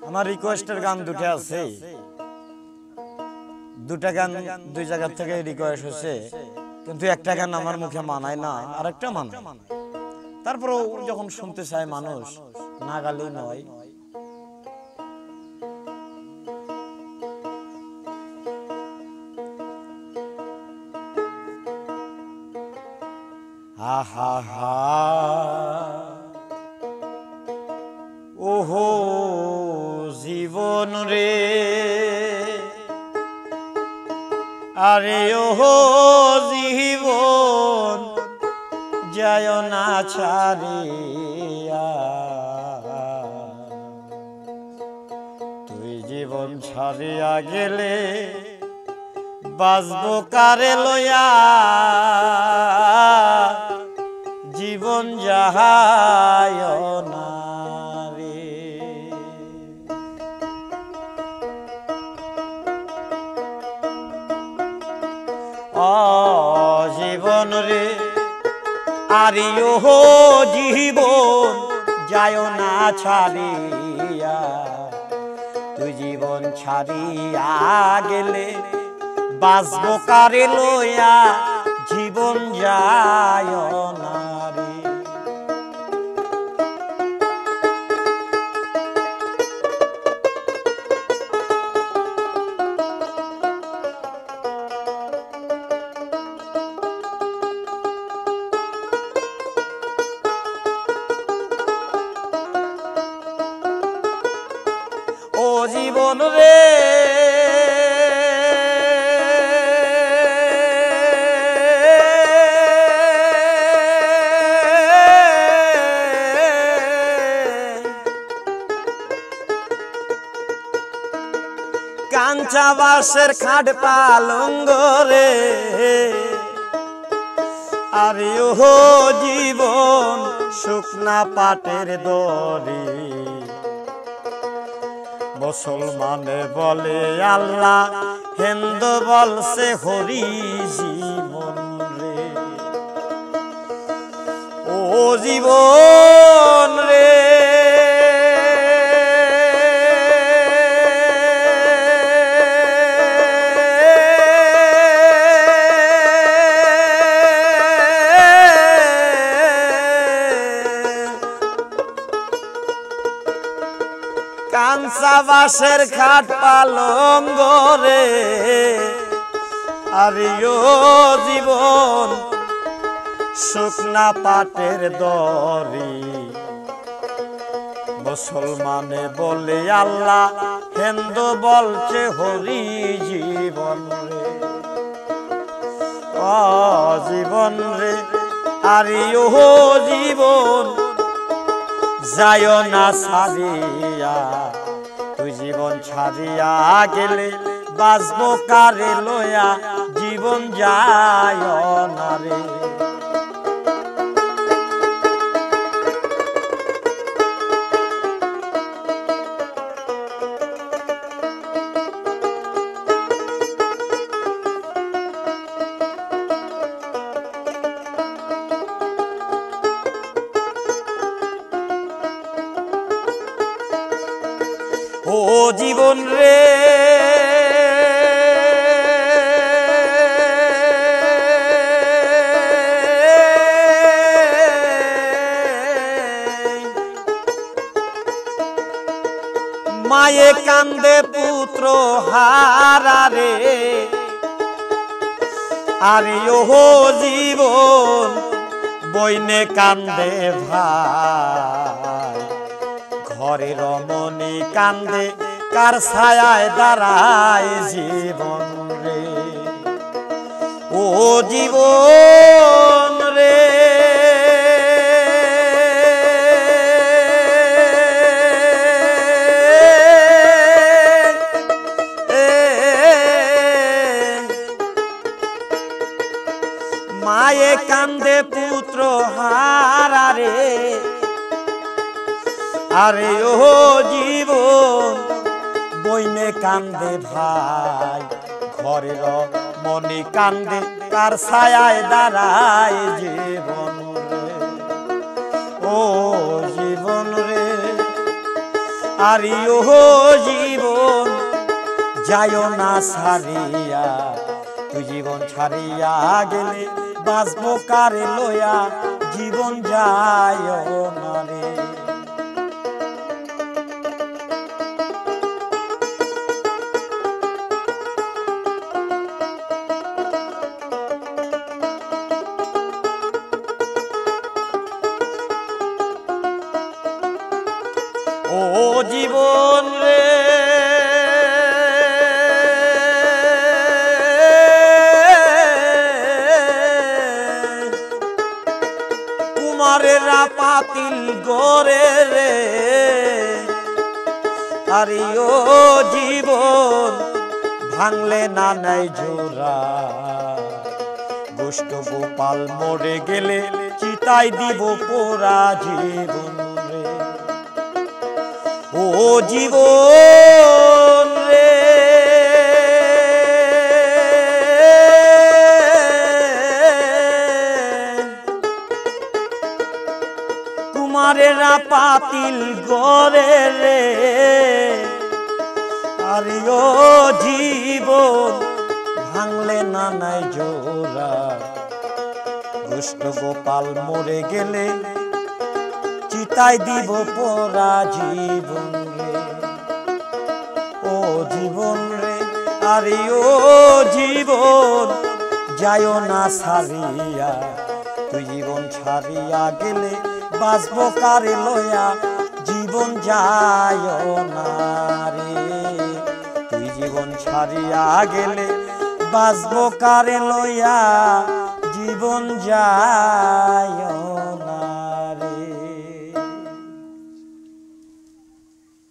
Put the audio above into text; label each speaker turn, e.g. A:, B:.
A: আমার রিকোয়েস্টের গান দুটো আছে, দুটা গান দুই জায়গা থেকে রিকোয়েস্ট হচ্ছে, কিন্তু একটা গান আমার মুখে মানায় না, আরেকটা মানায়। তারপরেও যখন শুনতে চায় মানুষ, না গালেই নয়। হা হা হা ওহো জীবন রে, আরে ওহো জীবন যায় না ছাড়িয়া, তুই জীবন ছাড়িয়া গেলে বাঁচবো কারে লইয়া, জীবন যায় না রে। ও জীবন রে, আরে ওহো জীবন যায় না ছাড়িয়া, তুই জীবন ছাড়িয়া গেলে বাঁচবো কারে লইয়া, জীবন যায় না রে। ও জীবন রে, কাঞ্চা বাঁশের খাট পালঙ্গ রে, আরে ওহো জীবন শুকনা পাটের দড়ি, মুসলমানে বলে আল্লাহ, হিন্দু বলছে হরি জীবন রে। ও জীবন রে, কাঞ্চা বাঁশের খাট পালঙ্গ রে, আরে ও জীবন শুকনা পাটের দড়ি, মুসলমানে বলে আল্লাহ, হিন্দু বলছে হরি জীবন রে। ও জীবন রে, আরে ও জীবন যায় না ছাড়িয়া, তুই জীবন ছাড়িয়া গেলে বাঁচবো কারে লইয়া, জীবন যায় না রে। ও জীবন রে, মায়ে কান্দে পুত্র হারা রে, আরে ওহো জীবন বইনে কান্দে ভাই, ঘরে রমণী কান্দে কার ছায়ায় দাঁড়ায় জীবন রে। ও জীবন রে, মায়ে কান্দে পুত্র হারা রে, আরে ও জীবন বইনে কান্দে ভাই, ঘরের মনে কান্দে কার ছায়ায় দাঁড়ায় জীবন রে। ও জীবন রে, আরে ও জীবন যায়ও না ছাড়িয়া, তুই জীবন ছাড়িয়া গেলে বাঁচবো কারে লইয়া, জীবন যায়ও না রে। ও জীবন রে কুমারেরা পাতিল গরে রে, আরে ও জীবন ভাঙলে না নাই জোড়া, গোষ্ঠ গোপাল মরে গেলে চিতাই দিব পোড়া জীবন রে। ও জীবন রে কুমারেরা পাতিল গরে রে, আরে ও জীবন ভাঙলে না নাই জোড়া, গোষ্ঠ গোপাল মরে গেলে চিতাই দিব পোড়া জীবন রে। ও জীবন রে আরে ও জীবন যায়ও না ছাড়িয়া, তুই জীবন ছাড়িয়া গেলে বাঁচবো কারে লইয়া, জীবন যায়ও না রে। তুই জীবন ছাড়িয়া গেলে বাঁচবো কারে লইয়া, জীবন যায়ও না।